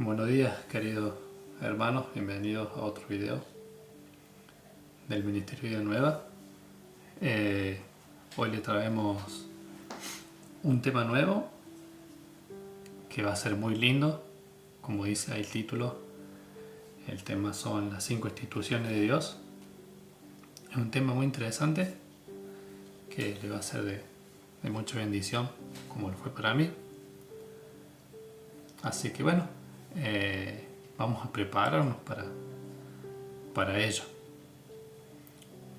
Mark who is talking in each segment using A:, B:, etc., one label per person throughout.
A: Buenos días, queridos hermanos, bienvenidos a otro video del Ministerio Vida Nueva. Hoy le traemos un tema nuevo que va a ser muy lindo, como dice ahí el título. El tema son las 5 instituciones de Dios. Es un tema muy interesante que le va a ser de mucha bendición, como lo fue para mí. Así que bueno, vamos a prepararnos para ello.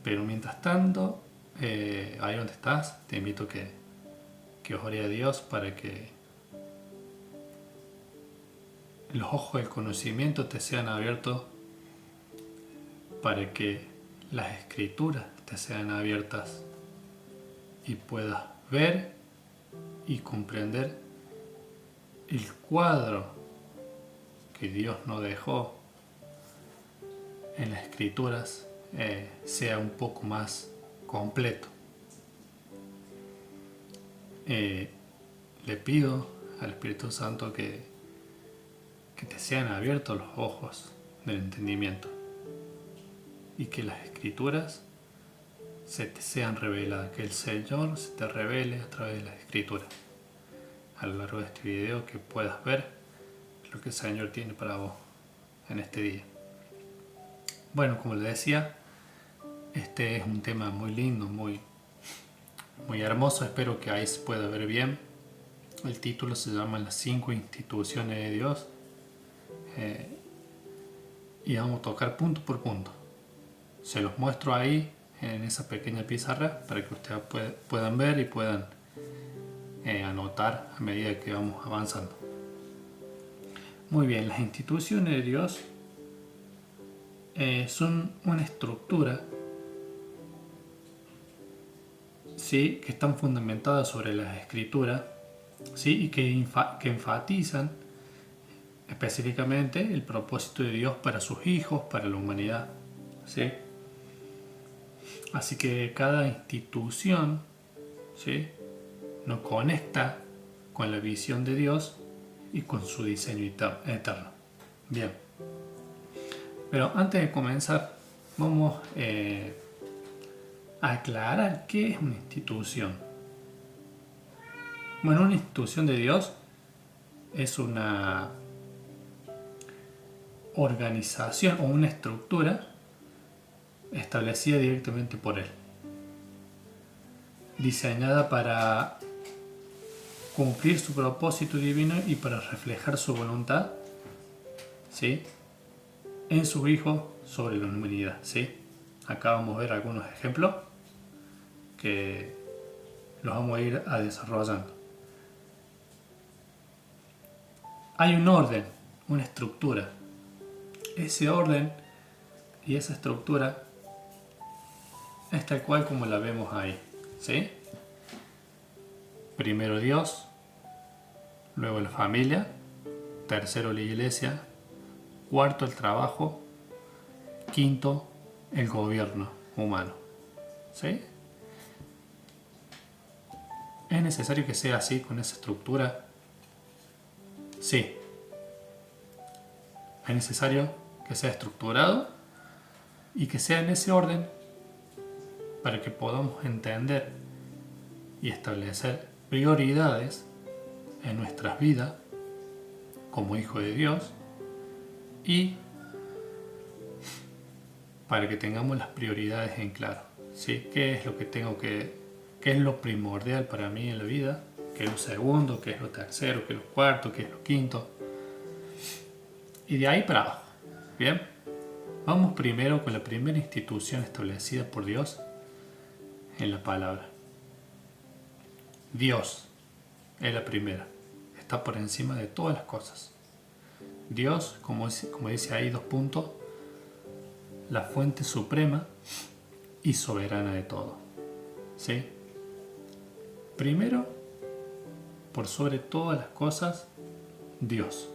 A: Pero mientras tanto, ahí donde estás, te invito que ore a Dios para que los ojos del conocimiento te sean abiertos, para que las escrituras te sean abiertas y puedas ver y comprender el cuadro que Dios nos dejó en las escrituras sea un poco más completo. Le pido al Espíritu Santo que te sean abiertos los ojos del entendimiento y que las escrituras se te sean reveladas, que el Señor se te revele a través de las escrituras. A lo largo de este video que puedas ver lo que el Señor tiene para vos en este día. Bueno, como les decía, este es un tema muy lindo, muy hermoso. Espero que ahí se pueda ver bien. El título se llama Las 5 instituciones de Dios. Y vamos a tocar punto por punto. Se los muestro ahí en esa pequeña pizarra para que ustedes puedan ver y puedan anotar a medida que vamos avanzando. Muy bien, las instituciones de Dios son una estructura, ¿sí?, que están fundamentadas sobre las escrituras, ¿sí?, y que enfatizan específicamente el propósito de Dios para sus hijos, para la humanidad, ¿sí? Así que cada institución, ¿sí?, nos conecta con la visión de Dios y con su diseño eterno. Bien, pero antes de comenzar vamos a aclarar qué es una institución. Bueno, una institución de Dios es una organización o una estructura establecida directamente por Él, diseñada para cumplir su propósito divino y para reflejar su voluntad, ¿sí?, en su Hijo sobre la humanidad, ¿sí? Acá vamos a ver algunos ejemplos que los vamos a ir desarrollando. Hay un orden, una estructura. Ese orden y esa estructura es tal cual como la vemos ahí, ¿sí? Primero Dios, luego la familia, tercero la iglesia, cuarto el trabajo, quinto el gobierno humano, ¿sí? ¿Es necesario que sea así, con esa estructura? Sí. Es necesario que sea estructurado y que sea en ese orden para que podamos entender y establecer prioridades en nuestras vidas como hijos de Dios, y para que tengamos las prioridades en claro, ¿sí? ¿Qué es lo que qué es lo primordial para mí en la vida? ¿Qué es lo segundo? ¿Qué es lo tercero? ¿Qué es lo cuarto? ¿Qué es lo quinto? Y de ahí para abajo. Bien, vamos primero con la primera institución establecida por Dios en la palabra. Dios es la primera, está por encima de todas las cosas. Dios, como dice ahí, 2 puntos, la fuente suprema y soberana de todo, ¿sí? Primero, por sobre todas las cosas, Dios.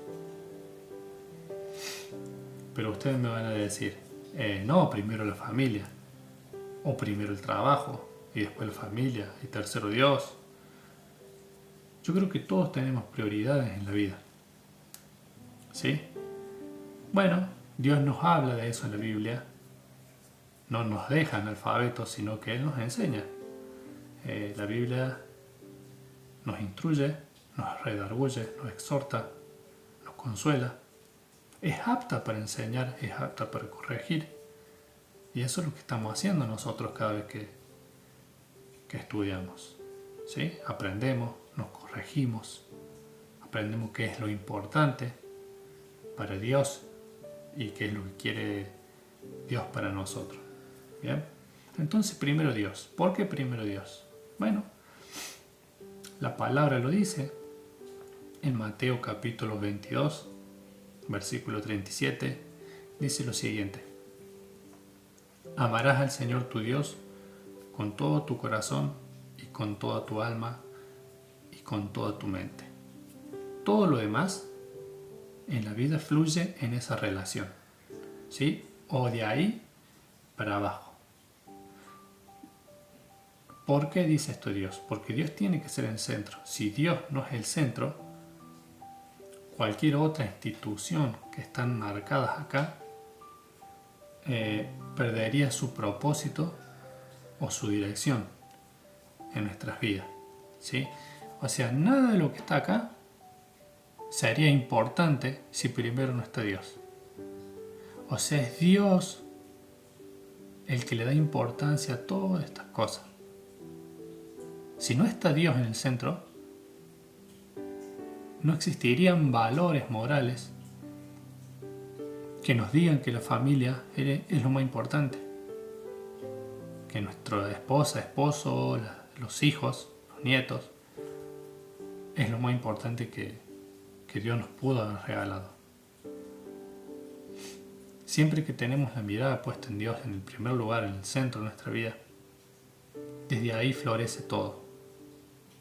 A: Pero ustedes me van a decir, no, primero la familia, o primero el trabajo, y después la familia, y tercero Dios. Yo creo que todos tenemos prioridades en la vida, ¿Sí? Bueno, Dios nos habla de eso en la Biblia. No nos deja analfabetos, sino que Él nos enseña. La Biblia nos instruye, nos redarguye, nos exhorta, nos consuela. Es apta para enseñar, es apta para corregir. Y eso es lo que estamos haciendo nosotros cada vez que estudiamos. ¿Sí? Aprendemos, nos corregimos, aprendemos qué es lo importante para Dios y qué es lo que quiere Dios para nosotros. ¿Bien? Entonces primero Dios. ¿Por qué primero Dios? Bueno, la palabra lo dice en Mateo capítulo 22, versículo 37, dice lo siguiente: amarás al Señor tu Dios con todo tu corazón y con toda tu alma y con toda tu mente. Todo lo demás en la vida fluye en esa relación, ¿sí? O de ahí para abajo. ¿Por qué dice esto Dios? Porque Dios tiene que ser el centro. Si Dios no es el centro, cualquier otra institución que están marcadas acá perdería su propósito o su dirección en nuestras vidas, ¿sí? O sea, nada de lo que está acá sería importante si primero no está Dios. O sea, es Dios el que le da importancia a todas estas cosas. Si no está Dios en el centro, no existirían valores morales que nos digan que la familia es lo más importante, que nuestra esposa, esposo, los hijos, los nietos, es lo más importante que Dios nos pudo haber regalado. Siempre que tenemos la mirada puesta en Dios en el primer lugar, en el centro de nuestra vida, desde ahí florece todo,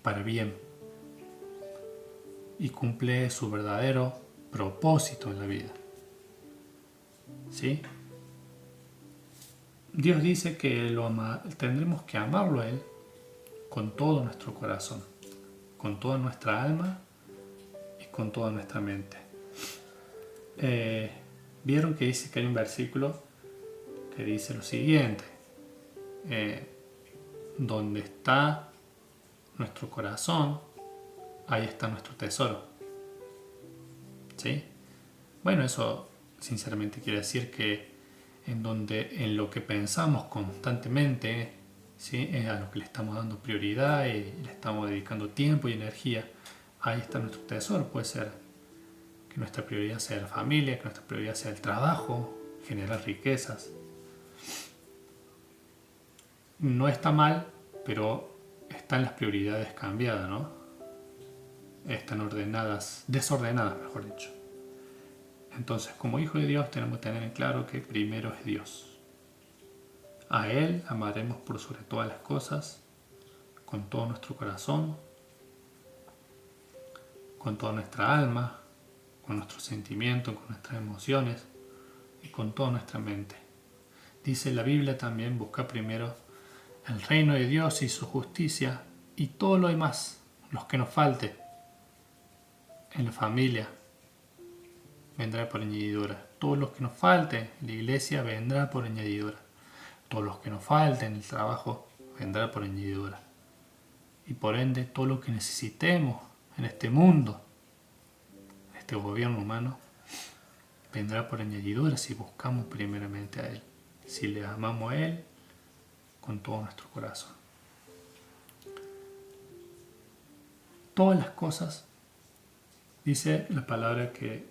A: para bien, y cumple su verdadero propósito en la vida. ¿Sí? Dios dice que tendremos que amarlo a Él con todo nuestro corazón, con toda nuestra alma y con toda nuestra mente. Vieron que dice que hay un versículo que dice lo siguiente: donde está nuestro corazón, ahí está nuestro tesoro. ¿Sí? Bueno, eso sinceramente quiere decir que en lo que pensamos constantemente, ¿sí?, es a lo que le estamos dando prioridad y le estamos dedicando tiempo y energía, ahí está nuestro tesoro. Puede ser que nuestra prioridad sea la familia, que nuestra prioridad sea el trabajo, generar riquezas. No está mal, pero están las prioridades cambiadas, ¿no? Están desordenadas, mejor dicho. Entonces, como hijo de Dios, tenemos que tener en claro que primero es Dios. A Él amaremos por sobre todas las cosas, con todo nuestro corazón, con toda nuestra alma, con nuestros sentimientos, con nuestras emociones y con toda nuestra mente. Dice la Biblia también: busca primero el reino de Dios y su justicia, y todo lo demás, los que nos falte en la familia, vendrá por añadidura. Todo lo que nos falte en la iglesia vendrá por añadidura. Todo lo que nos falte en el trabajo vendrá por añadidura. Y por ende, todo lo que necesitemos en este mundo, en este gobierno humano, vendrá por añadidura si buscamos primeramente a Él, si le amamos a Él con todo nuestro corazón. Todas las cosas, dice la palabra, que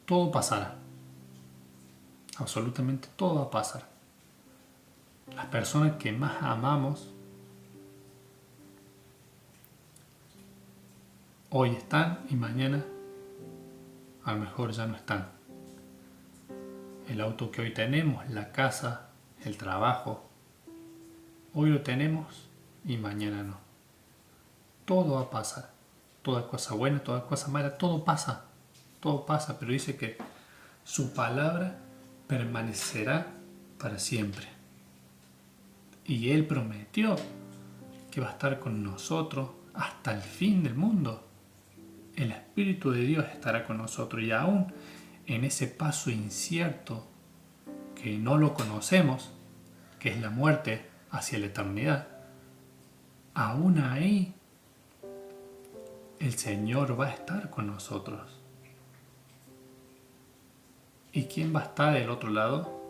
A: todo pasará. Absolutamente todo va a pasar. Las personas que más amamos hoy están y mañana a lo mejor ya no están. El auto que hoy tenemos, la casa, el trabajo, hoy lo tenemos y mañana no. Todo va a pasar. Toda cosa buena, toda cosa mala, todo pasa. Todo pasa, pero dice que su palabra permanecerá para siempre. Y Él prometió que va a estar con nosotros hasta el fin del mundo. el Espíritu de Dios estará con nosotros. Y aún en ese paso incierto que no lo conocemos, que es la muerte hacia la eternidad, aún ahí el Señor va a estar con nosotros. ¿Y quién va a estar del otro lado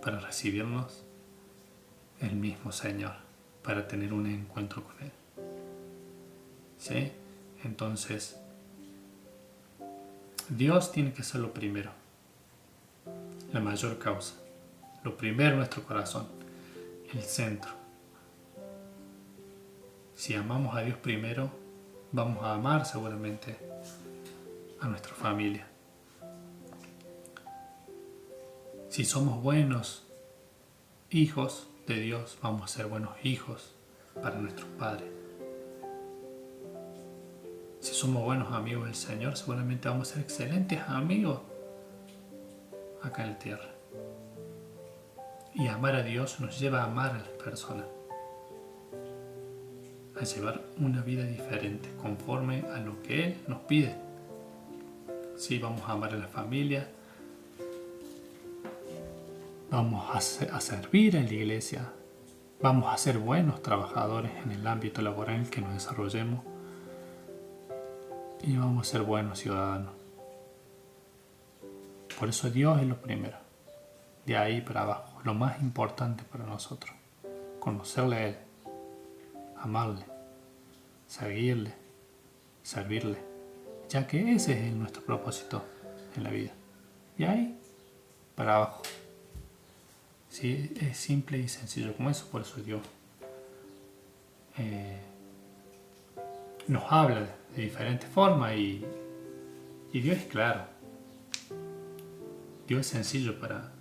A: para recibirnos? El mismo Señor, para tener un encuentro con Él. ¿Sí? Entonces, Dios tiene que ser lo primero, la mayor causa. Lo primero en nuestro corazón, el centro. Si amamos a Dios primero, vamos a amar seguramente a nuestra familia. Si somos buenos hijos de Dios, vamos a ser buenos hijos para nuestros padres. Si somos buenos amigos del Señor, seguramente vamos a ser excelentes amigos acá en la tierra. Y amar a Dios nos lleva a amar a las personas, a llevar una vida diferente, conforme a lo que Él nos pide. Sí, vamos a amar a la familia, vamos a servir en la iglesia, vamos a ser buenos trabajadores en el ámbito laboral que nos desarrollemos y vamos a ser buenos ciudadanos. Por eso Dios es lo primero, de ahí para abajo, lo más importante para nosotros, conocerle a Él, amarle, seguirle, servirle, ya que ese es nuestro propósito en la vida. Y ahí para abajo. Sí, es simple y sencillo como eso, por eso Dios nos habla de diferentes formas y Dios es claro. Dios es sencillo para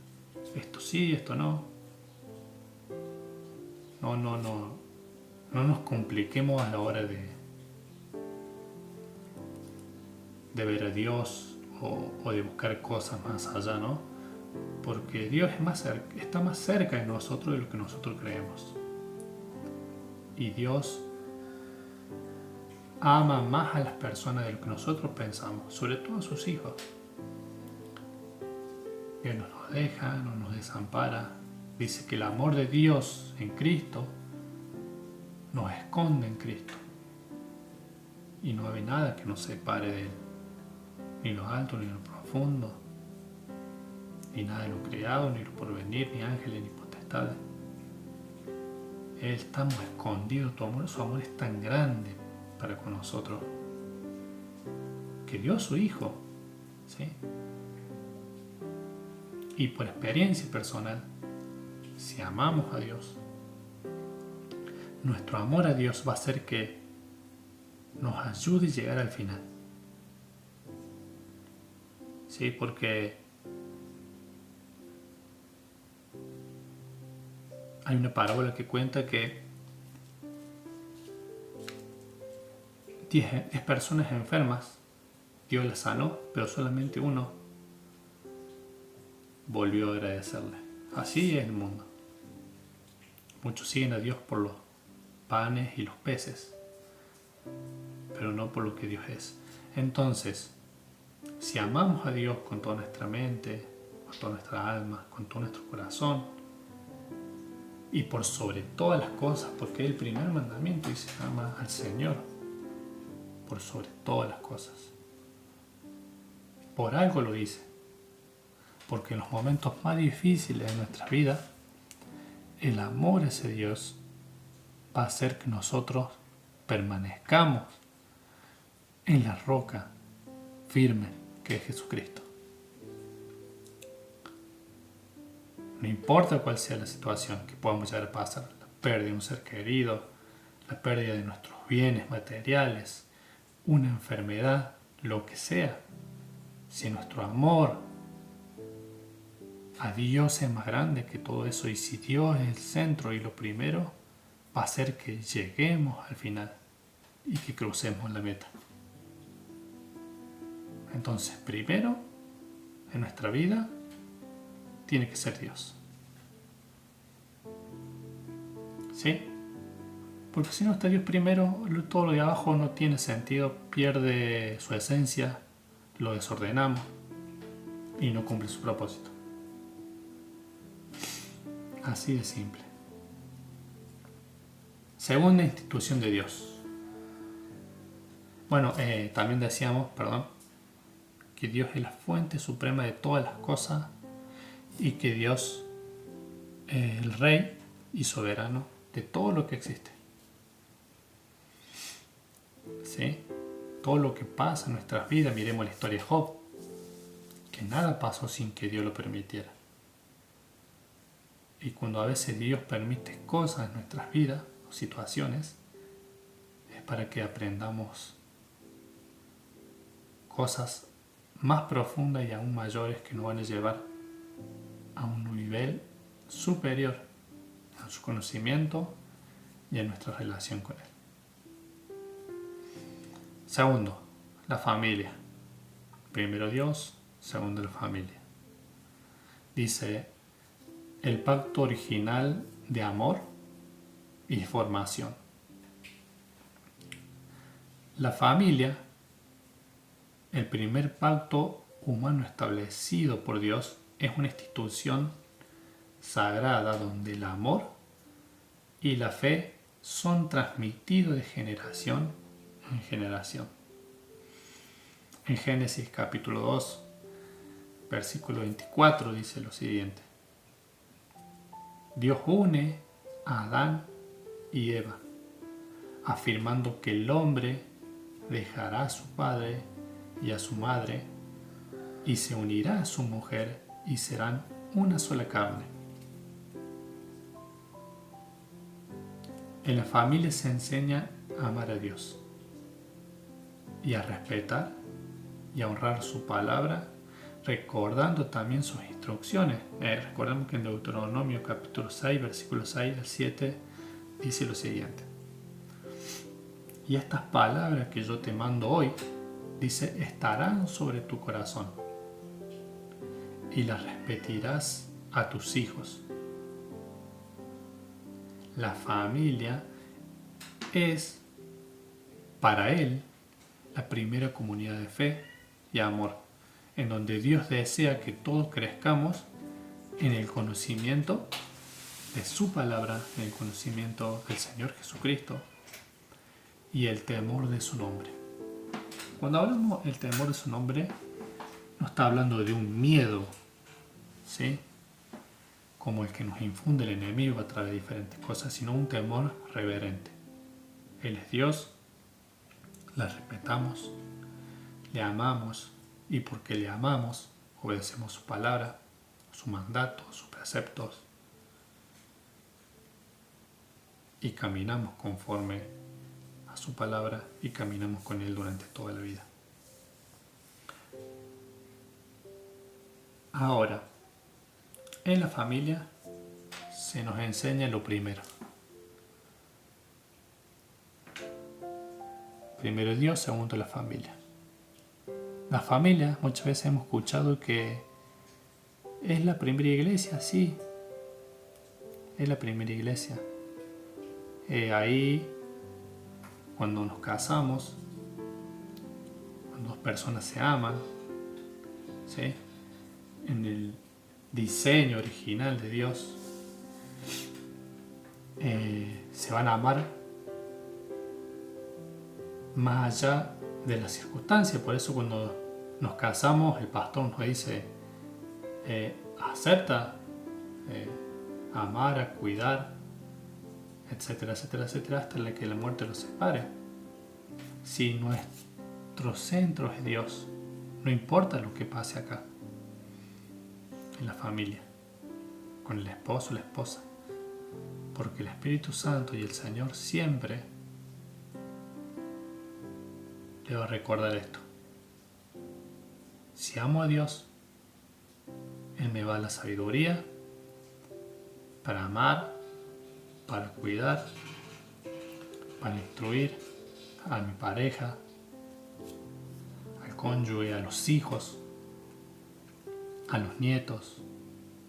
A: esto sí, esto no. No nos compliquemos a la hora de ver a Dios o de buscar cosas más allá, ¿no? Porque Dios está más cerca de nosotros de lo que nosotros creemos. Y Dios ama más a las personas de lo que nosotros pensamos, sobre todo a sus hijos. Dios no nos deja, no nos desampara. Dice que el amor de Dios en Cristo nos esconde en Cristo. Y no hay nada que nos separe de Él. Ni lo alto, ni lo profundo. Ni nada de lo creado, ni lo porvenir, ni ángeles, ni potestades. Él estamos escondidos, su amor es tan grande para con nosotros que dio a su Hijo, ¿sí? Y por experiencia personal, si amamos a Dios, nuestro amor a Dios va a hacer que nos ayude a llegar al final, ¿sí? Porque hay una parábola que cuenta que 10 personas enfermas, Dios las sanó, pero solamente uno volvió a agradecerle. Así es el mundo. Muchos siguen a Dios por los panes y los peces, pero no por lo que Dios es. Entonces, si amamos a Dios con toda nuestra mente, con toda nuestra alma, con todo nuestro corazón, y por sobre todas las cosas, porque el primer mandamiento dice: ama al Señor por sobre todas las cosas. Por algo lo dice, porque en los momentos más difíciles de nuestra vida, el amor a ese Dios va a hacer que nosotros permanezcamos en la roca firme que es Jesucristo. No importa cuál sea la situación que podamos llegar a pasar, la pérdida de un ser querido, la pérdida de nuestros bienes materiales, una enfermedad, lo que sea, si nuestro amor a Dios es más grande que todo eso, y si Dios es el centro y lo primero, va a hacer que lleguemos al final y que crucemos la meta. Entonces, primero en nuestra vida tiene que ser Dios. ¿Sí? Porque si no está Dios primero, todo lo de abajo no tiene sentido, pierde su esencia, lo desordenamos y no cumple su propósito. Así de simple. Segunda institución de Dios. Bueno, también decíamos, que Dios es la fuente suprema de todas las cosas y que Dios es el Rey y soberano de todo lo que existe. ¿Sí? Todo lo que pasa en nuestras vidas, miremos la historia de Job, que nada pasó sin que Dios lo permitiera. Y cuando a veces Dios permite cosas en nuestras vidas o situaciones, es para que aprendamos cosas más profundas y aún mayores que nos van a llevar a un nivel superior en su conocimiento y en nuestra relación con Él. Segundo, la familia. Primero Dios, segundo la familia. Dice, el pacto original de amor y formación. La familia, el primer pacto humano establecido por Dios, es una institución sagrada donde el amor y la fe son transmitidos de generación en generación. En Génesis capítulo 2, versículo 24 dice lo siguiente. Dios une a Adán y Eva, afirmando que el hombre dejará a su padre y a su madre y se unirá a su mujer y serán una sola carne. En la familia se enseña a amar a Dios y a respetar y a honrar su palabra, recordando también sus instrucciones. Recordemos que en Deuteronomio capítulo 6, versículo 6 al 7, dice lo siguiente. Y estas palabras que yo te mando hoy, dice, estarán sobre tu corazón y las repetirás a tus hijos. La familia es para él la primera comunidad de fe y amor, en donde Dios desea que todos crezcamos en el conocimiento de su palabra, en el conocimiento del Señor Jesucristo y el temor de su nombre. Cuando hablamos del temor de su nombre, no está hablando de un miedo, ¿sí?, como el que nos infunde el enemigo a través de diferentes cosas, sino un temor reverente. Él es Dios, le respetamos, le amamos y porque le amamos, obedecemos su palabra, su mandato, sus preceptos y caminamos conforme a su palabra y caminamos con Él durante toda la vida. Ahora, en la familia se nos enseña lo primero. Primero Dios, segundo la familia. La familia, muchas veces hemos escuchado que es la primera iglesia, sí, es la primera iglesia. Ahí, cuando nos casamos, cuando dos personas se aman, ¿sí?, en el diseño original de Dios, se van a amar más allá de las circunstancias. Por eso cuando nos casamos, el pastor nos dice, acepta amar, a cuidar, etcétera, etcétera, etcétera, hasta que la muerte los separe. Si nuestro centro es Dios, no importa lo que pase acá, en la familia, con el esposo o la esposa, porque el Espíritu Santo y el Señor siempre le va a recordar esto. Si amo a Dios, Él me va a dar la sabiduría para amar, para cuidar, para instruir a mi pareja, al cónyuge, a los hijos, a los nietos.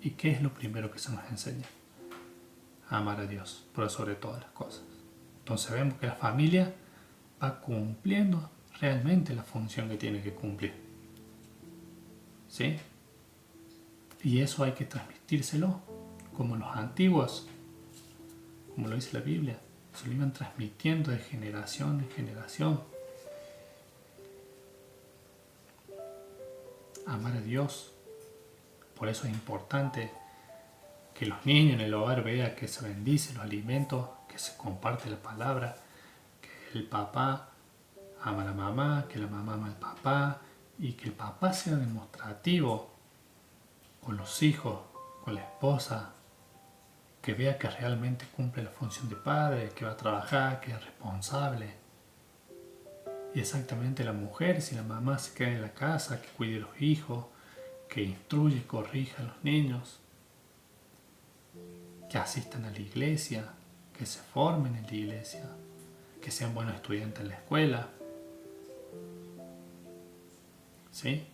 A: ¿Y qué es lo primero que se nos enseña? A amar a Dios por sobre todas las cosas. Entonces vemos que la familia va cumpliendo realmente la función que tiene que cumplir. ¿Sí? Y eso hay que transmitírselo, como los antiguos, como lo dice la Biblia, se lo iban transmitiendo de generación en generación. Amar a Dios. Por eso es importante que los niños en el hogar vean que se bendice los alimentos, que se comparte la palabra, que el papá ama a la mamá, que la mamá ama al papá, y que el papá sea demostrativo con los hijos, con la esposa, que vea que realmente cumple la función de padre, que va a trabajar, que es responsable. Y exactamente la mujer, si la mamá se queda en la casa, que cuide a los hijos, que instruye y corrija a los niños, que asistan a la iglesia, que se formen en la iglesia, que sean buenos estudiantes en la escuela. ¿Sí?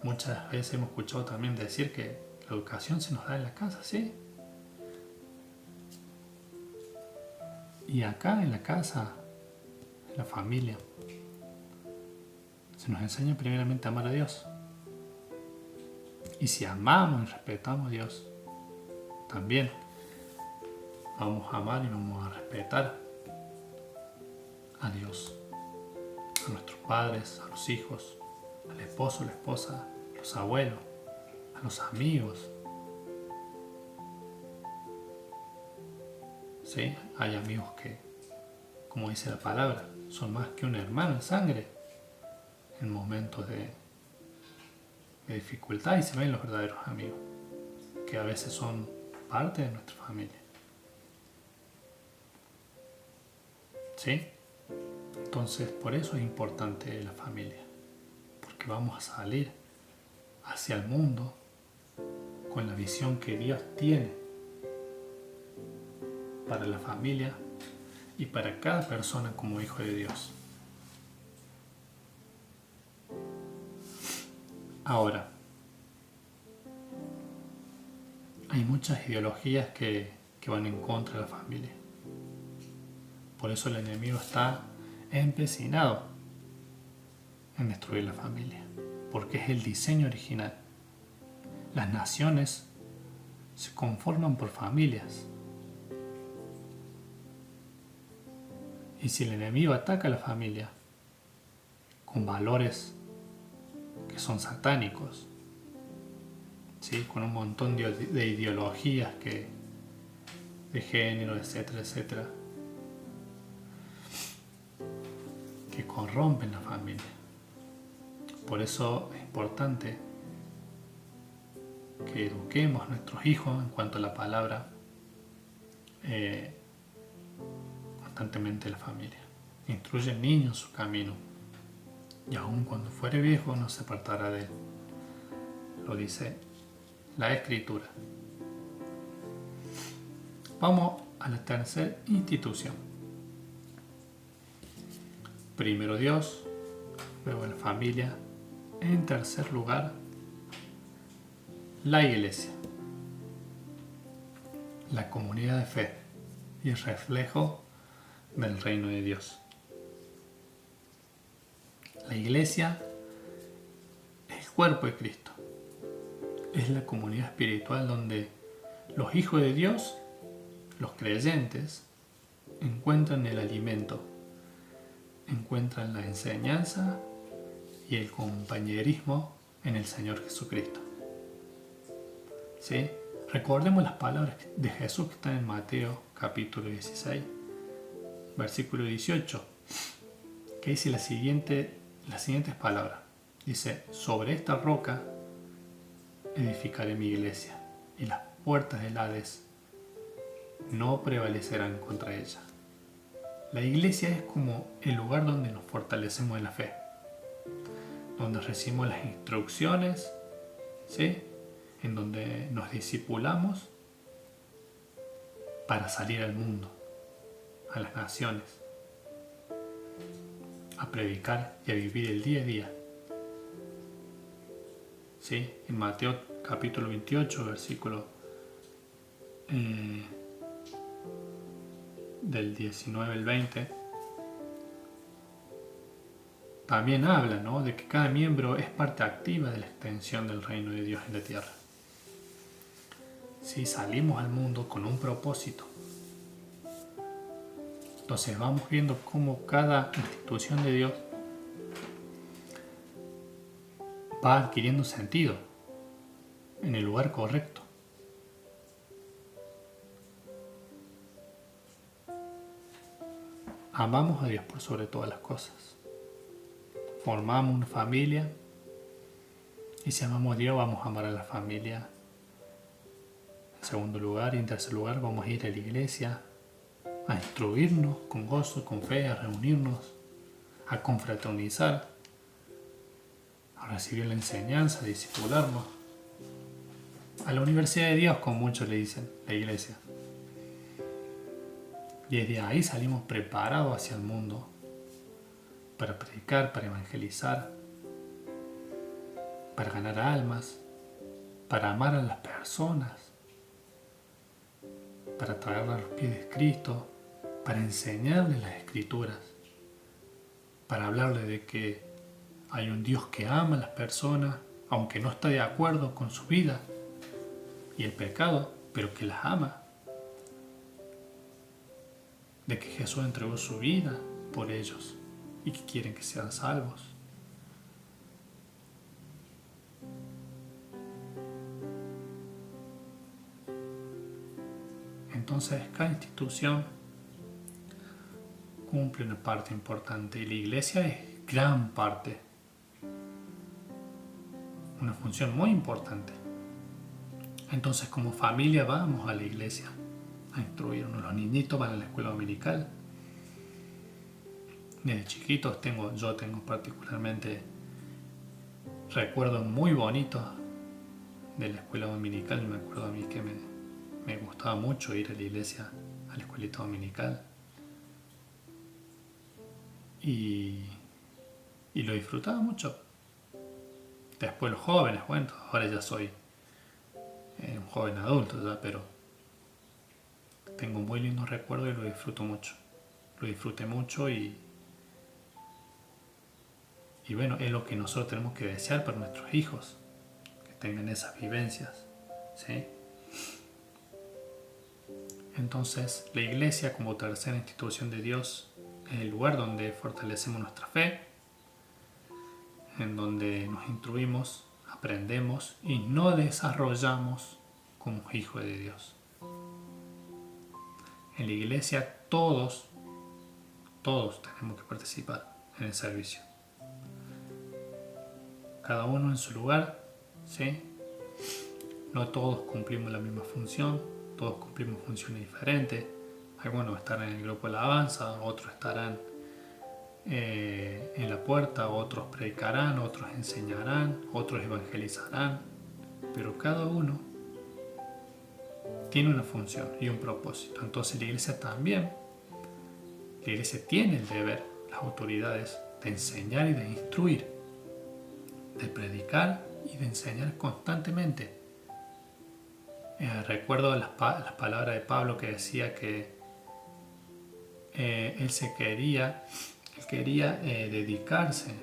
A: Muchas veces hemos escuchado también decir que la educación se nos da en la casa, ¿sí? Y acá en la casa, en la familia, se nos enseña primeramente a amar a Dios. Y si amamos y respetamos a Dios, también vamos a amar y vamos a respetar a Dios, a nuestros padres, a los hijos, al esposo, la esposa, a los abuelos, a los amigos. ¿Sí? Hay amigos que, como dice la palabra, son más que un hermano en sangre en momentos de dificultad, y se ven los verdaderos amigos, que a veces son parte de nuestra familia. ¿Sí? Entonces, por eso es importante la familia, porque vamos a salir hacia el mundo con la visión que Dios tiene para la familia y para cada persona como hijo de Dios. Ahora, hay muchas ideologías que van en contra de la familia. Por eso el enemigo está empecinado en destruir la familia, porque es el diseño original. Las naciones se conforman por familias. Y si el enemigo ataca a la familia con valores que son satánicos, ¿sí? Con un montón de ideologías de género, etcétera, etcétera, que corrompen la familia. Por eso es importante que eduquemos a nuestros hijos en cuanto a la palabra, constantemente la familia. Instruye al niño en su camino, y aun cuando fuere viejo no se apartará de él. Lo dice la Escritura. Vamos a la tercera institución. Primero Dios, luego la familia, en tercer lugar la iglesia, la comunidad de fe y el reflejo del reino de Dios. La iglesia es el cuerpo de Cristo, es la comunidad espiritual donde los hijos de Dios, los creyentes, encuentran el alimento, encuentran la enseñanza y el compañerismo en el Señor Jesucristo. ¿Sí? Recordemos las palabras de Jesús que están en Mateo capítulo 16, versículo 18, que dice las siguientes palabras. Dice: sobre esta roca edificaré mi iglesia, y las puertas del Hades no prevalecerán contra ella. La iglesia es como el lugar donde nos fortalecemos en la fe, donde recibimos las instrucciones, ¿sí? En donde nos discipulamos para salir al mundo, a las naciones, a predicar y a vivir el día a día. ¿Sí? En Mateo capítulo 28, versículo del 19 al 20, también habla, ¿no?, de que cada miembro es parte activa de la extensión del reino de Dios en la tierra. Si salimos al mundo con un propósito, entonces vamos viendo cómo cada institución de Dios va adquiriendo sentido en el lugar correcto. Amamos a Dios por sobre todas las cosas. Formamos una familia y si amamos a Dios vamos a amar a la familia. En segundo lugar y en tercer lugar vamos a ir a la iglesia a instruirnos con gozo, con fe, a reunirnos, a confraternizar, a recibir la enseñanza, a discipularnos. A la universidad de Dios, como muchos le dicen, la iglesia. Y desde ahí salimos preparados hacia el mundo para predicar, para evangelizar, para ganar almas, para amar a las personas, para traerlas a los pies de Cristo, para enseñarles las Escrituras, para hablarles de que hay un Dios que ama a las personas, aunque no está de acuerdo con su vida y el pecado, pero que las ama. De que Jesús entregó su vida por ellos y que quieren que sean salvos. Entonces, cada institución cumple una parte importante y la iglesia es gran parte, una función muy importante. Entonces, como familia vamos a la iglesia a instruirnos. Los niñitos van a la escuela dominical. Desde chiquitos yo tengo particularmente recuerdos muy bonitos de la escuela dominical. Me acuerdo a mí que me gustaba mucho ir a la iglesia, a la escuelita dominical. Y lo disfrutaba mucho. Después los jóvenes, bueno, ahora ya soy un joven adulto ya, pero tengo muy lindos recuerdos y lo disfruto mucho. Lo disfruté mucho y bueno, es lo que nosotros tenemos que desear para nuestros hijos, que tengan esas vivencias, ¿sí? Entonces, la iglesia como tercera institución de Dios es el lugar donde fortalecemos nuestra fe, en donde nos instruimos, aprendemos y nos desarrollamos como hijos de Dios. En la iglesia todos tenemos que participar en el servicio. Cada uno en su lugar, ¿sí? No todos cumplimos la misma función, todos cumplimos funciones diferentes. Algunos estarán en el grupo de alabanza, otros estarán en la puerta, otros predicarán, otros enseñarán, otros evangelizarán, pero cada uno tiene una función y un propósito. Entonces la iglesia también, la iglesia tiene el deber, las autoridades, de enseñar y de instruir, de predicar y de enseñar constantemente. Recuerdo las palabras de Pablo que decía que él quería dedicarse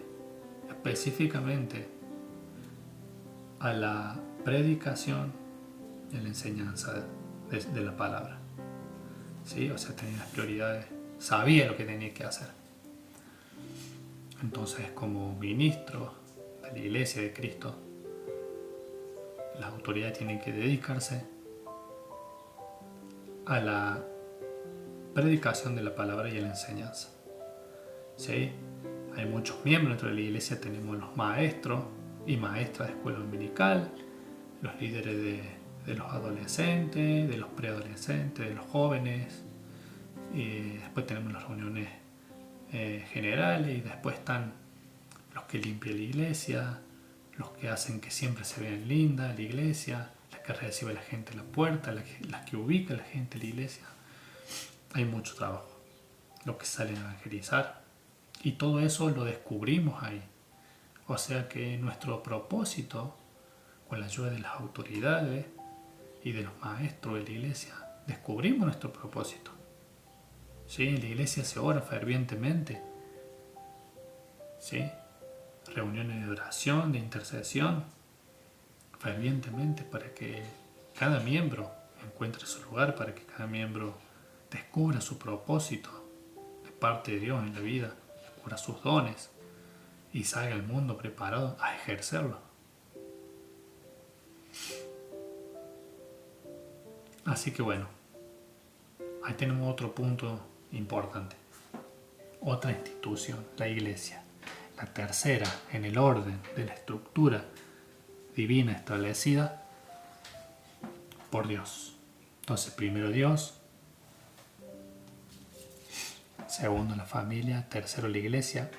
A: específicamente a la predicación y a la enseñanza de la palabra. ¿Sí? O sea, tenía las prioridades, sabía lo que tenía que hacer. Entonces, como ministro de la Iglesia de Cristo, las autoridades tienen que dedicarse a la predicación de la palabra y a la enseñanza. ¿Sí? Hay muchos miembros dentro de la iglesia, tenemos los maestros y maestras de escuela dominical, los líderes de los adolescentes, de los preadolescentes, de los jóvenes, y después tenemos las reuniones generales y después están los que limpian la iglesia, los que hacen que siempre se vean linda la iglesia, las que recibe a la gente en la puerta, las que ubica a la gente en la iglesia. Hay mucho trabajo, los que salen a evangelizar, y todo eso lo descubrimos ahí. O sea que nuestro propósito, con la ayuda de las autoridades y de los maestros de la iglesia, descubrimos nuestro propósito. ¿sí? En la iglesia se ora fervientemente, ¿sí? Reuniones de oración, de intercesión, fervientemente para que cada miembro encuentre su lugar, para que cada miembro descubra su propósito de parte de Dios en la vida, descubra sus dones y salga al mundo preparado a ejercerlo. Así que bueno, ahí tenemos otro punto importante. Otra institución, la iglesia. La tercera en el orden de la estructura divina establecida por Dios. Entonces, primero Dios, segundo la familia, tercero la iglesia,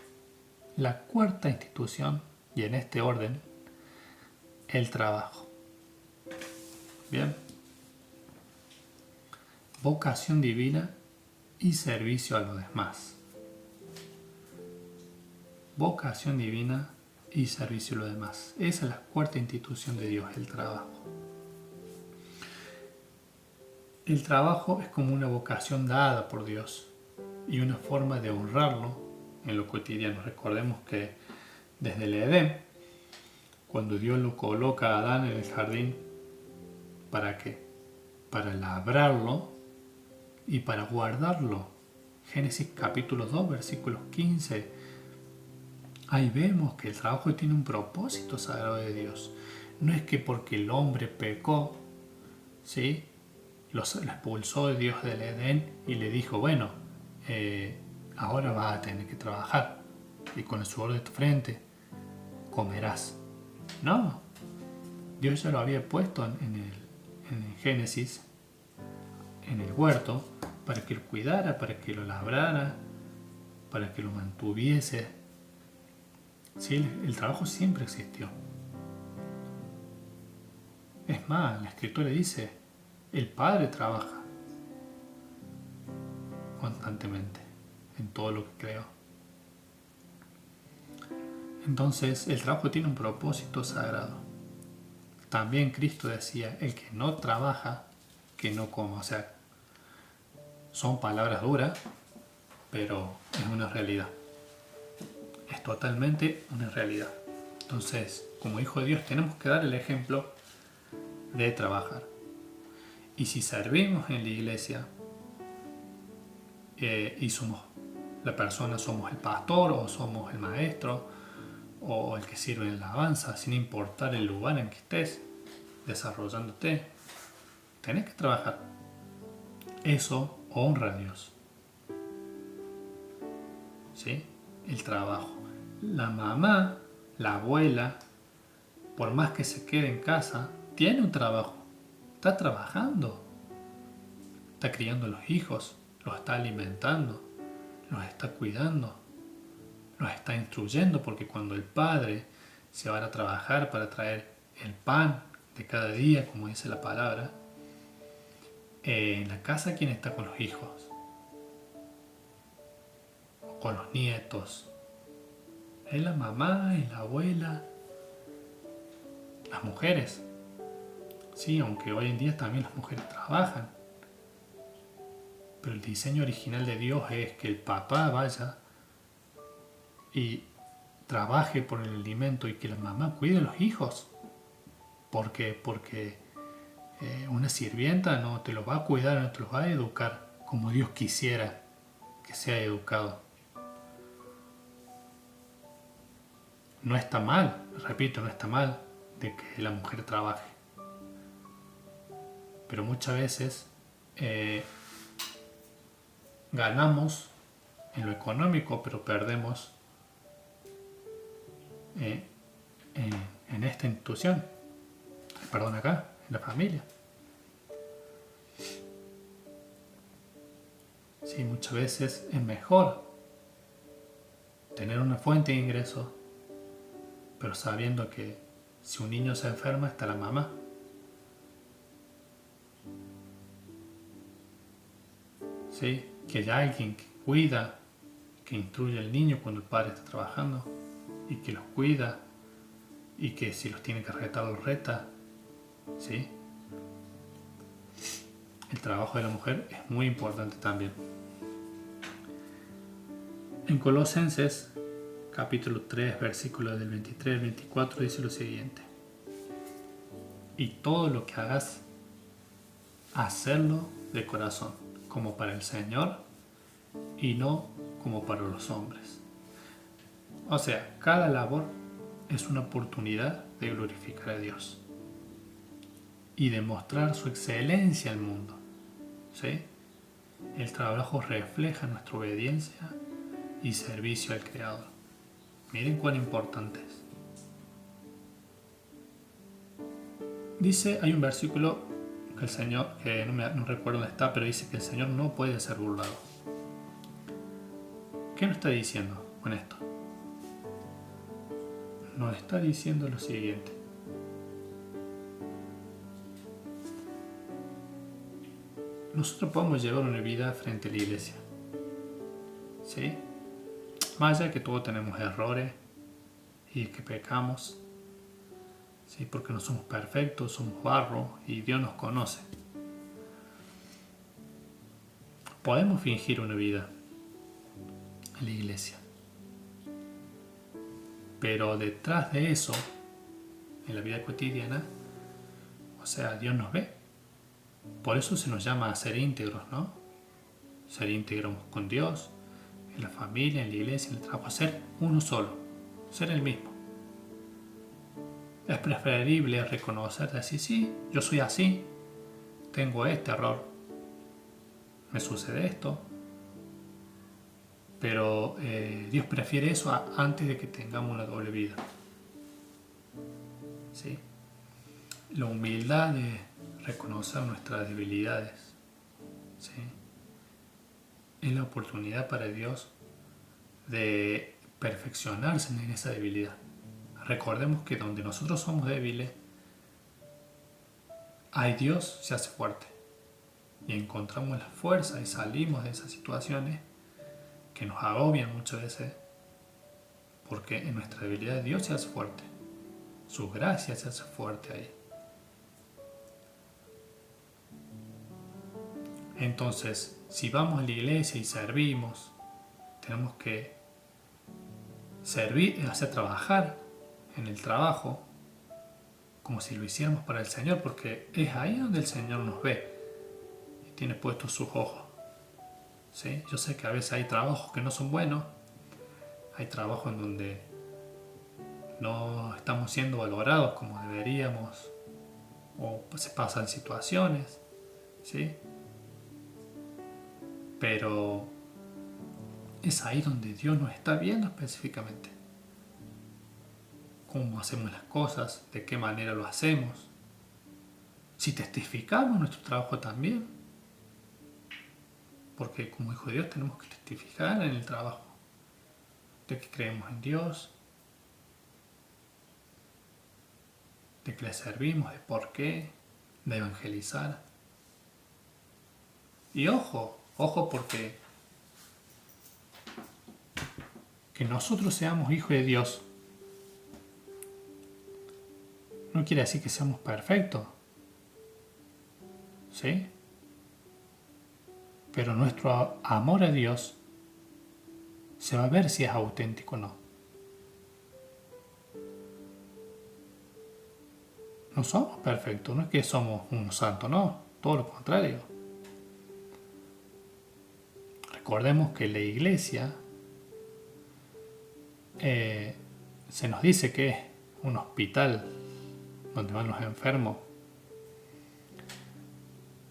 A: la cuarta institución, y en este orden, el trabajo. Bien. Vocación divina y servicio a los demás. Vocación divina y servicio a los demás. Esa es la cuarta institución de Dios, el trabajo. El trabajo es como una vocación dada por Dios y una forma de honrarlo en lo cotidiano. Recordemos que desde el Edén, cuando Dios lo coloca a Adán en el jardín, ¿para qué? Para labrarlo y para guardarlo. Génesis capítulo 2, versículos 15. Ahí vemos que el trabajo tiene un propósito sagrado de Dios. No es que porque el hombre pecó, ¿sí?, lo expulsó de Dios del Edén y le dijo, bueno, ahora vas a tener que trabajar y con el sudor de tu frente comerás. No, Dios ya lo había puesto en el Génesis, en el huerto, para que lo cuidara, para que lo labrara, para que lo mantuviese. Sí, el trabajo siempre existió. Es más, la Escritura dice, el Padre trabaja constantemente en todo lo que creó. Entonces, el trabajo tiene un propósito sagrado. También Cristo decía, el que no trabaja, que no coma. O sea, son palabras duras, pero es una realidad. Es totalmente una realidad. Entonces, como hijo de Dios, tenemos que dar el ejemplo de trabajar. Y si servimos en la iglesia y somos la persona, somos el pastor o somos el maestro o el que sirve en la alabanza, sin importar el lugar en que estés desarrollándote, tenés que trabajar. Eso honra a Dios. ¿Sí? El trabajo. La mamá, la abuela, por más que se quede en casa, tiene un trabajo. Está trabajando. Está criando a los hijos, los está alimentando, los está cuidando, los está instruyendo, porque cuando el padre se va a trabajar para traer el pan de cada día, como dice la palabra, en la casa, ¿quién está con los hijos? O con los nietos. Es la mamá, es la abuela, las mujeres. Sí, aunque hoy en día también las mujeres trabajan. Pero el diseño original de Dios es que el papá vaya y trabaje por el alimento y que la mamá cuide a los hijos. ¿Por qué? Porque una sirvienta no te los va a cuidar, no te los va a educar como Dios quisiera que sea educado. No está mal, repito, no está mal de que la mujer trabaje. Pero muchas veces ganamos en lo económico, pero perdemos en esta institución, perdón, acá, en la familia. Sí, muchas veces es mejor tener una fuente de ingresos, pero sabiendo que si un niño se enferma está la mamá. ¿Sí? Que haya alguien que cuida, que instruye al niño cuando el padre está trabajando y que los cuida y que si los tiene que retar, los reta. ¿Sí? El trabajo de la mujer es muy importante también. En Colosenses, capítulo 3, versículos del 23 al 24, dice lo siguiente: y todo lo que hagas, hacerlo de corazón, como para el Señor y no como para los hombres. O sea, cada labor es una oportunidad de glorificar a Dios y demostrar su excelencia al mundo. ¿Sí? El trabajo refleja nuestra obediencia y servicio al Creador. Miren cuán importante es. Dice, hay un versículo que el Señor, que no recuerdo dónde está, pero dice que el Señor no puede ser burlado. ¿Qué nos está diciendo con esto? Nos está diciendo lo siguiente: nosotros podemos llevar una vida frente a la iglesia, ¿sí? Más allá de que todos tenemos errores y que pecamos, ¿sí? Porque no somos perfectos, somos barro y Dios nos conoce. Podemos fingir una vida en la iglesia, pero detrás de eso, en la vida cotidiana, o sea, Dios nos ve. Por eso se nos llama a ser íntegros, ¿no? Ser íntegros con Dios, en la familia, en la iglesia, en el trabajo, ser uno solo, ser el mismo. Es preferible reconocer, decir, sí, yo soy así, tengo este error, me sucede esto, pero Dios prefiere eso antes de que tengamos una doble vida. ¿Sí? La humildad de reconocer nuestras debilidades, ¿sí? Es la oportunidad para Dios de perfeccionarse en esa debilidad. Recordemos que donde nosotros somos débiles, ahí Dios se hace fuerte y encontramos la fuerza y salimos de esas situaciones que nos agobian muchas veces, porque en nuestra debilidad Dios se hace fuerte, su gracia se hace fuerte ahí. Entonces, si vamos a la iglesia y servimos, tenemos que servir, hacer trabajar en el trabajo como si lo hiciéramos para el Señor, porque es ahí donde el Señor nos ve y tiene puestos sus ojos. ¿Sí? Yo sé que a veces hay trabajos que no son buenos, hay trabajos en donde no estamos siendo valorados como deberíamos, o se pasan situaciones, ¿sí? Pero es ahí donde Dios nos está viendo específicamente. Cómo hacemos las cosas, de qué manera lo hacemos. Si testificamos nuestro trabajo también. Porque como hijo de Dios tenemos que testificar en el trabajo. De que creemos en Dios. De que le servimos, de por qué. De evangelizar. Y ojo porque que nosotros seamos hijos de Dios no quiere decir que seamos perfectos, ¿sí? Pero nuestro amor a Dios se va a ver si es auténtico o no. No somos perfectos, no es que somos unos santos, no, todo lo contrario. Recordemos que la iglesia se nos dice que es un hospital donde van los enfermos.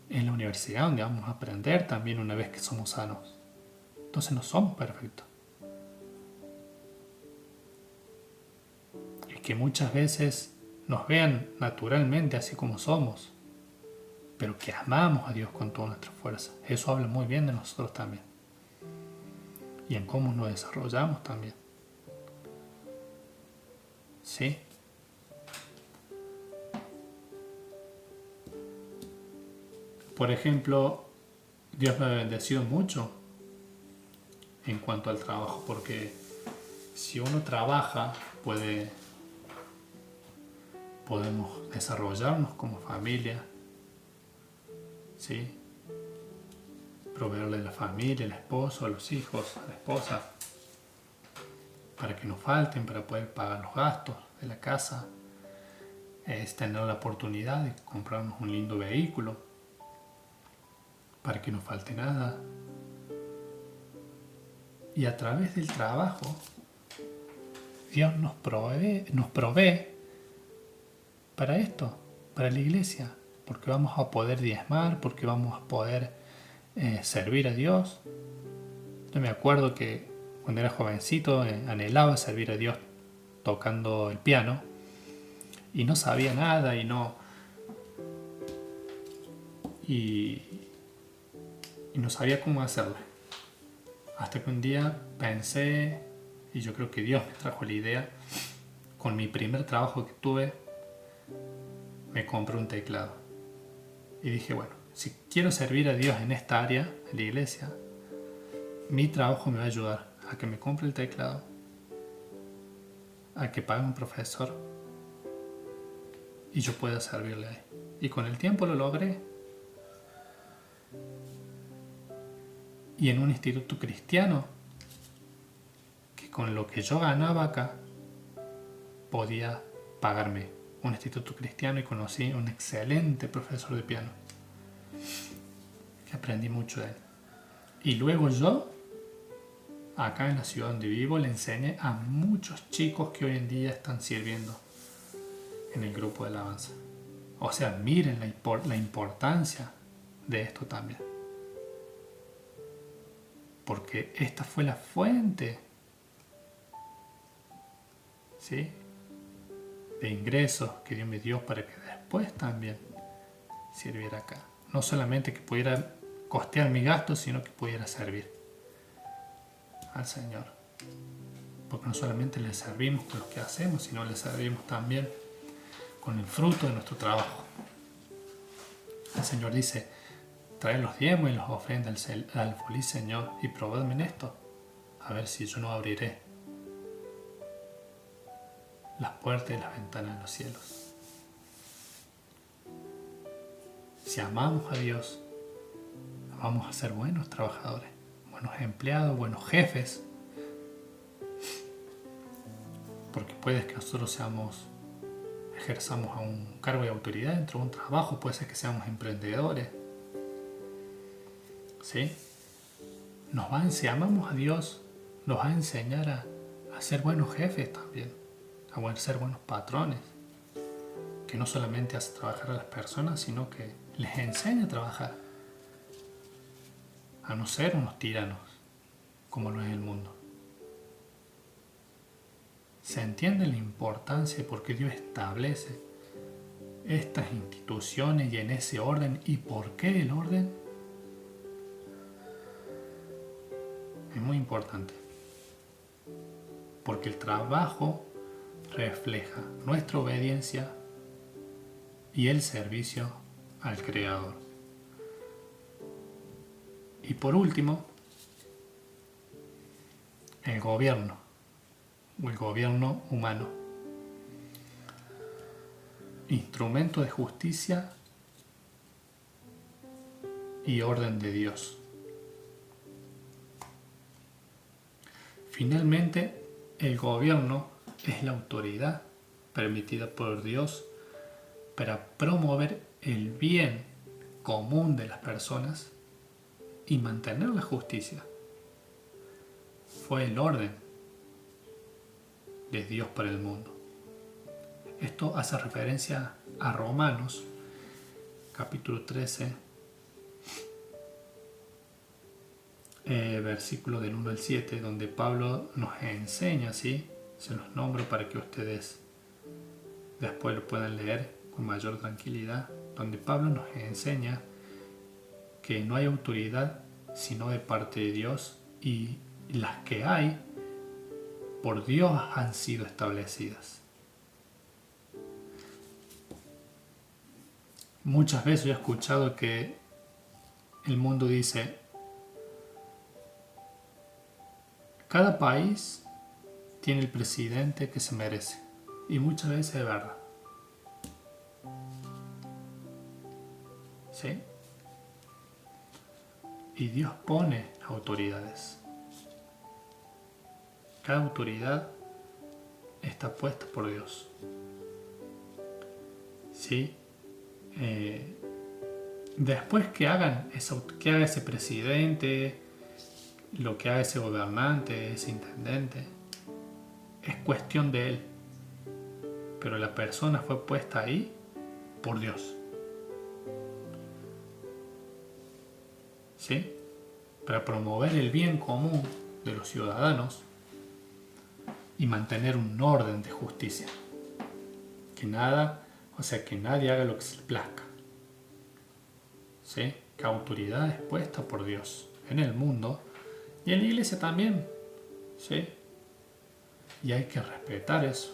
A: Es la universidad donde vamos a aprender también una vez que somos sanos. Entonces no somos perfectos. Y que muchas veces nos vean naturalmente así como somos, pero que amamos a Dios con toda nuestra fuerza. Eso habla muy bien de nosotros también. Y en cómo nos desarrollamos también. ¿Sí? Por ejemplo, Dios me ha bendecido mucho en cuanto al trabajo, porque si uno trabaja, podemos desarrollarnos como familia, ¿sí? Proveerle a la familia, al esposo, a los hijos, a la esposa, para que nos falten, para poder pagar los gastos de la casa, es tener la oportunidad de comprarnos un lindo vehículo, para que no falte nada. Y a través del trabajo, Dios nos provee para esto, para la iglesia, porque vamos a poder diezmar, porque vamos a poder servir a Dios. Yo me acuerdo que cuando era jovencito anhelaba servir a Dios tocando el piano y no sabía nada y no sabía cómo hacerlo. Hasta que un día pensé, y yo creo que Dios me trajo la idea, con mi primer trabajo que tuve, me compré un teclado. Y dije, bueno, si quiero servir a Dios en esta área, en la iglesia, mi trabajo me va a ayudar a que me compre el teclado, a que pague un profesor y yo pueda servirle ahí. Y con el tiempo lo logré. Y en un instituto cristiano, que con lo que yo ganaba acá, podía pagarme un instituto cristiano y conocí a un excelente profesor de piano, que aprendí mucho de él. Y luego yo, acá en la ciudad donde vivo, le enseñé a muchos chicos que hoy en día están sirviendo en el grupo de alabanza. O sea, miren la importancia de esto también. Porque esta fue la fuente, ¿sí?, de ingresos que Dios me dio para que después también sirviera acá. No solamente que pudiera costear mi gasto, sino que pudiera servir al Señor. Porque no solamente le servimos con lo que hacemos, sino le servimos también con el fruto de nuestro trabajo. El Señor dice, traed los diezmos y los ofrendas al feliz Señor y probadme en esto, a ver si yo no abriré las puertas y las ventanas de los cielos. Si amamos a Dios, vamos a ser buenos trabajadores, buenos empleados, buenos jefes, porque puede que nosotros ejerzamos a un cargo de autoridad dentro de un trabajo, puede ser que seamos emprendedores, ¿sí? Si amamos a Dios, nos va a enseñar a ser buenos jefes también, a ser buenos patrones, que no solamente hace trabajar a las personas, sino que les enseña a trabajar, a no ser unos tiranos, como lo es el mundo. Se entiende la importancia de por qué Dios establece estas instituciones y en ese orden, y por qué el orden es muy importante, porque el trabajo refleja nuestra obediencia y el servicio al Creador. Y por último, el gobierno o el gobierno humano, instrumento de justicia y orden de Dios. Finalmente, el gobierno es la autoridad permitida por Dios para promover el bien común de las personas y mantener la justicia. Fue el orden de Dios para el mundo. Esto hace referencia a Romanos, capítulo 13, versículo del 1 al 7, donde Pablo nos enseña, ¿sí? Se los nombro para que ustedes después lo puedan leer con mayor tranquilidad, donde Pablo nos enseña que no hay autoridad sino de parte de Dios, y las que hay por Dios han sido establecidas. Muchas veces he escuchado que el mundo dice, cada país tiene el presidente que se merece, y muchas veces es verdad. ¿Sí? Y Dios pone autoridades Cada autoridad está puesta por Dios. ¿Sí? Después que haga ese presidente, lo que haga ese gobernante, ese intendente, es cuestión de él. Pero la persona fue puesta ahí por Dios. ¿Sí? Para promover el bien común de los ciudadanos y mantener un orden de justicia. Que nadie haga lo que se le plazca. ¿Sí? Que autoridad es puesta por Dios en el mundo y en la iglesia también. ¿Sí? Y hay que respetar eso,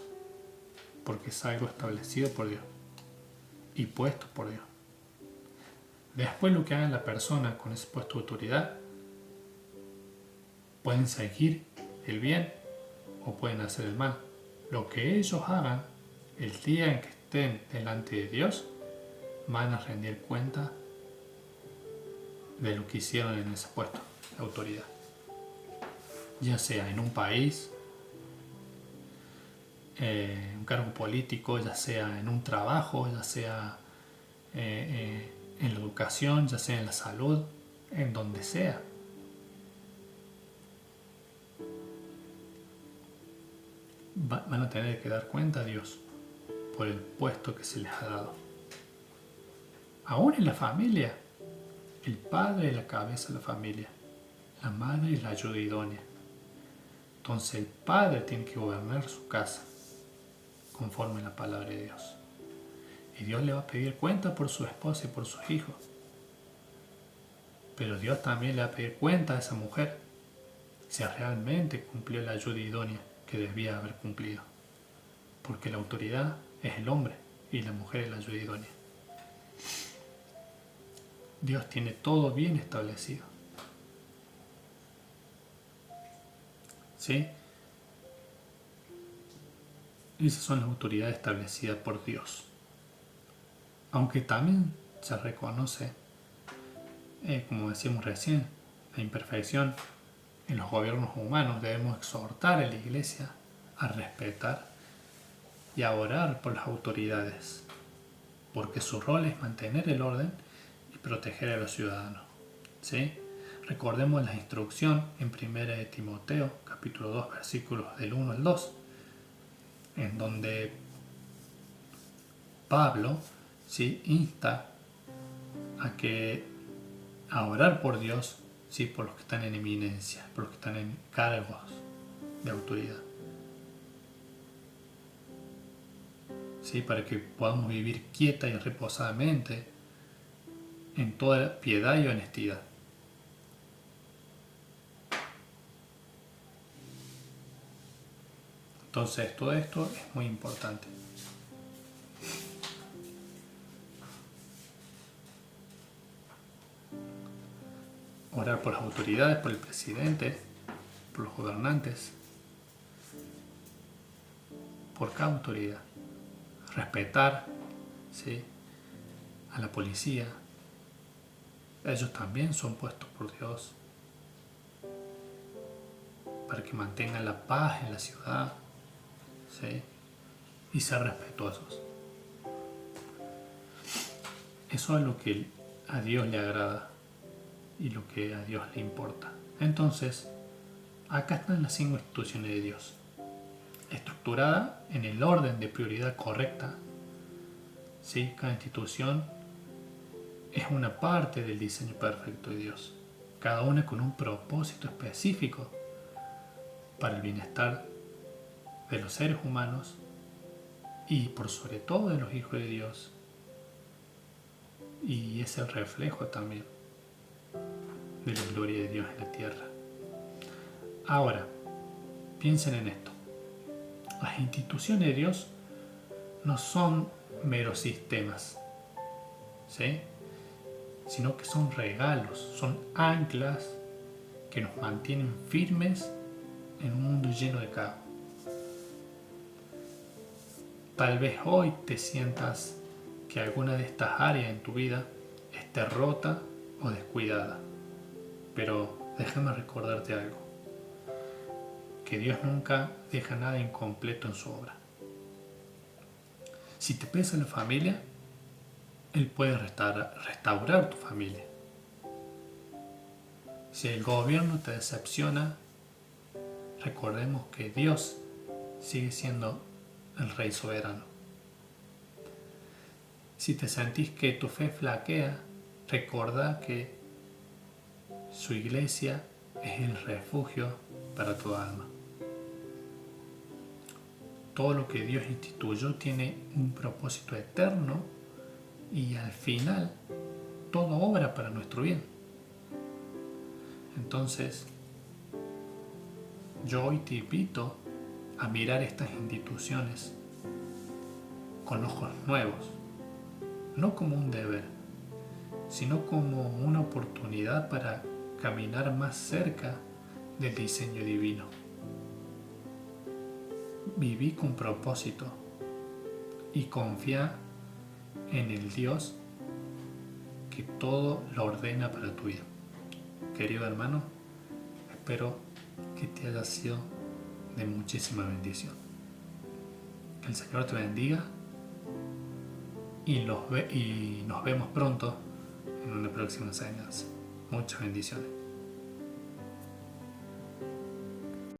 A: porque es algo establecido por Dios y puesto por Dios. Después lo que haga la persona con ese puesto de autoridad, pueden seguir el bien o pueden hacer el mal. Lo que ellos hagan el día en que estén delante de Dios, van a rendir cuenta de lo que hicieron en ese puesto de autoridad. Ya sea en un país, un cargo político, ya sea en un trabajo, ya sea en la educación, ya sea en la salud, en donde sea. Van a tener que dar cuenta a Dios por el puesto que se les ha dado. Aún en la familia, el padre es la cabeza de la familia, la madre es la ayuda idónea. Entonces el padre tiene que gobernar su casa conforme a la palabra de Dios. Y Dios le va a pedir cuenta por su esposa y por sus hijos. Pero Dios también le va a pedir cuenta a esa mujer si realmente cumplió la ayuda idónea que debía haber cumplido. Porque la autoridad es el hombre y la mujer es la ayuda idónea. Dios tiene todo bien establecido. ¿Sí? Esas son las autoridades establecidas por Dios. Aunque también se reconoce, como decíamos recién, la imperfección en los gobiernos humanos. Debemos exhortar a la Iglesia a respetar y a orar por las autoridades, porque su rol es mantener el orden y proteger a los ciudadanos. ¿Sí? Recordemos la instrucción en 1 de Timoteo, capítulo 2, versículos del 1 al 2, en donde Pablo, ¿sí?, insta a orar por Dios, ¿sí?, por los que están en eminencia, por los que están en cargos de autoridad. ¿Sí? Para que podamos vivir quieta y reposadamente en toda piedad y honestidad. Entonces, todo esto es muy importante. Orar por las autoridades, por el presidente, por los gobernantes, por cada autoridad. Respetar, ¿sí?, a la policía. Ellos también son puestos por Dios para que mantengan la paz en la ciudad, ¿sí?, y ser respetuosos. Eso es lo que a Dios le agrada y lo que a Dios le importa. Entonces, acá están las 5 instituciones de Dios, estructurada en el orden de prioridad correcta. ¿Sí? Cada institución es una parte del diseño perfecto de Dios, cada una con un propósito específico para el bienestar de los seres humanos y por sobre todo de los hijos de Dios. Y es el reflejo también de la gloria de Dios en la tierra. Ahora, piensen en esto. Las instituciones de Dios no son meros sistemas, ¿sí?, sino que son regalos, son anclas que nos mantienen firmes en un mundo lleno de caos. Tal vez hoy te sientas que alguna de estas áreas en tu vida esté rota o descuidada, pero déjame recordarte algo. que Dios nunca deja nada incompleto en su obra. Si te pesa la familia, Él puede restaurar tu familia. Si el gobierno te decepciona, recordemos que Dios sigue siendo el Rey soberano. Si te sentís que tu fe flaquea, recordá que su iglesia es el refugio para tu alma. Todo lo que Dios instituyó tiene un propósito eterno y al final todo obra para nuestro bien. Entonces, yo hoy te invito a mirar estas instituciones con ojos nuevos, no como un deber, sino como una oportunidad para caminar más cerca del diseño divino. Viví con propósito y confía en el Dios que todo lo ordena para tu vida. Querido hermano, espero que te haya sido de muchísima bendición. Que el Señor te bendiga y nos vemos pronto en una próxima enseñanza. Muchas bendiciones.